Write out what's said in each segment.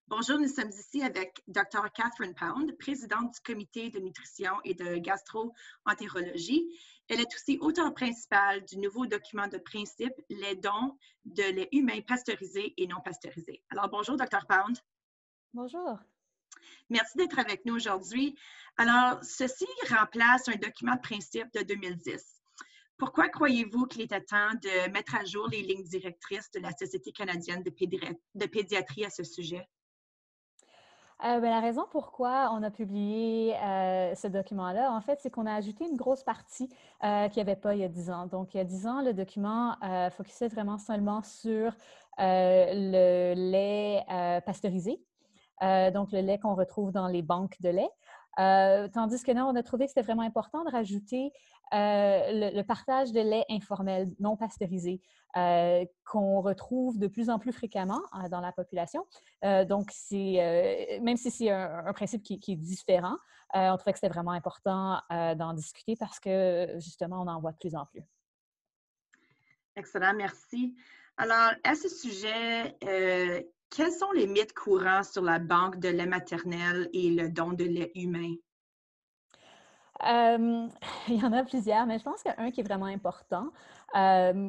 Bonjour, nous sommes ici avec Dr. Catherine Pound, présidente du comité de nutrition et de gastro-entérologie. Elle est aussi auteure principale du nouveau document de principe Les dons de lait humain pasteurisé et non pasteurisé. Alors, bonjour, Dr. Pound. Bonjour. Merci d'être avec nous aujourd'hui. Alors, ceci remplace un document de principe de 2010. Pourquoi croyez-vous qu'il était temps de mettre à jour les lignes directrices de la Société canadienne de pédiatrie à ce sujet? La raison pourquoi on a publié ce document-là, en fait, c'est qu'on a ajouté une grosse partie qu'il n'y avait pas il y a 10 ans. Donc, il y a 10 ans, le document focusait vraiment seulement sur le lait pasteurisé, donc le lait qu'on retrouve dans les banques de lait. Tandis que là, on a trouvé que c'était vraiment important de rajouter le partage de lait informel, non pasteurisé, qu'on retrouve de plus en plus fréquemment dans la population. Donc, même si c'est un principe qui est différent, on trouvait que c'était vraiment important d'en discuter parce que, justement, on en voit de plus en plus. Excellent, merci. Alors, à ce sujet, quels sont les mythes courants sur la banque de lait maternel et le don de lait humain? Il y en a plusieurs, mais je pense qu'un qui est vraiment important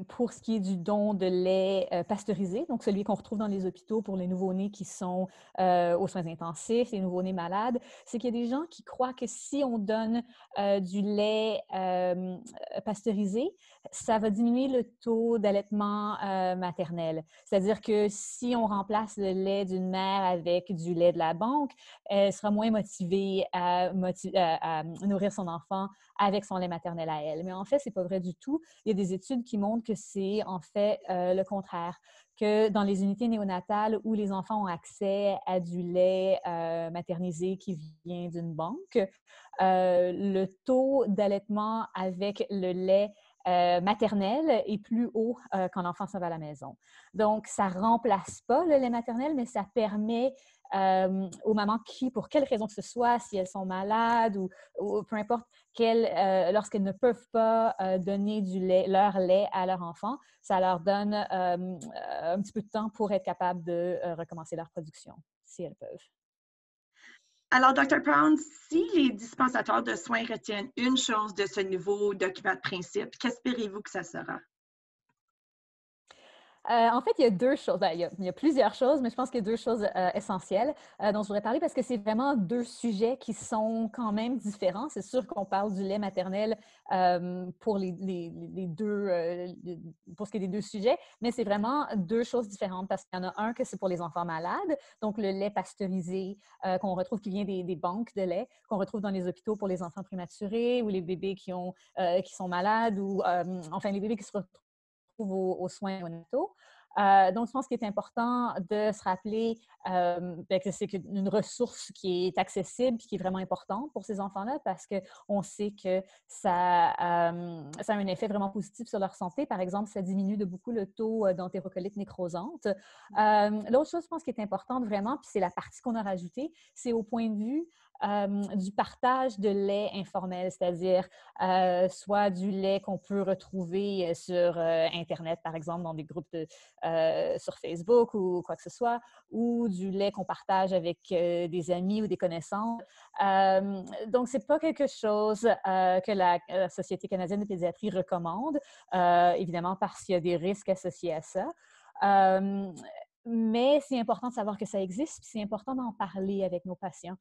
pour ce qui est du don de lait pasteurisé, donc celui qu'on retrouve dans les hôpitaux pour les nouveau-nés qui sont aux soins intensifs, les nouveau-nés malades, c'est qu'il y a des gens qui croient que si on donne du lait pasteurisé, ça va diminuer le taux d'allaitement maternel. C'est-à-dire que si on remplace le lait d'une mère avec du lait de la banque, elle sera moins motivée à nourrir son enfant avec son lait maternel à elle. Mais en fait, c'est pas vrai du tout. Il y a des études qui montrent que c'est en fait le contraire, que dans les unités néonatales où les enfants ont accès à du lait maternisé qui vient d'une banque, le taux d'allaitement avec le lait maternel est plus haut quand l'enfant s'en va à la maison. Donc, ça ne remplace pas le lait maternel, mais ça permet aux mamans qui, pour quelle raison que ce soit, si elles sont malades ou peu importe, lorsqu'elles ne peuvent pas donner leur lait à leur enfant, ça leur donne un petit peu de temps pour être capable de recommencer leur production, si elles peuvent. Alors, Dr. Pound, si les dispensateurs de soins retiennent une chose de ce nouveau document de principe, qu'espérez-vous que ça sera? En fait, il y a deux choses. Il y a plusieurs choses, mais je pense qu'il y a deux choses essentielles dont je voudrais parler parce que c'est vraiment deux sujets qui sont quand même différents. C'est sûr qu'on parle du lait maternel pour les deux, pour ce qui est des deux sujets, mais c'est vraiment deux choses différentes parce qu'il y en a un que c'est pour les enfants malades, donc le lait pasteurisé qu'on retrouve qui vient des banques de lait, qu'on retrouve dans les hôpitaux pour les enfants prématurés ou les bébés qui sont malades ou enfin les bébés qui se retrouvent aux soins néonataux. Donc, je pense qu'il est important de se rappeler que c'est une ressource qui est accessible et qui est vraiment importante pour ces enfants-là parce qu'on sait que ça a un effet vraiment positif sur leur santé. Par exemple, ça diminue de beaucoup le taux d'entérocolite nécrosante. L'autre chose, je pense, qui est importante vraiment, puis c'est la partie qu'on a rajoutée, c'est au point de vue du partage de lait informel, c'est-à-dire soit du lait qu'on peut retrouver sur Internet, par exemple, dans des groupes sur Facebook ou quoi que ce soit, ou du lait qu'on partage avec des amis ou des connaissances. Donc, ce n'est pas quelque chose que la Société canadienne de pédiatrie recommande, évidemment parce qu'il y a des risques associés à ça. Mais c'est important de savoir que ça existe, puis c'est important d'en parler avec nos patients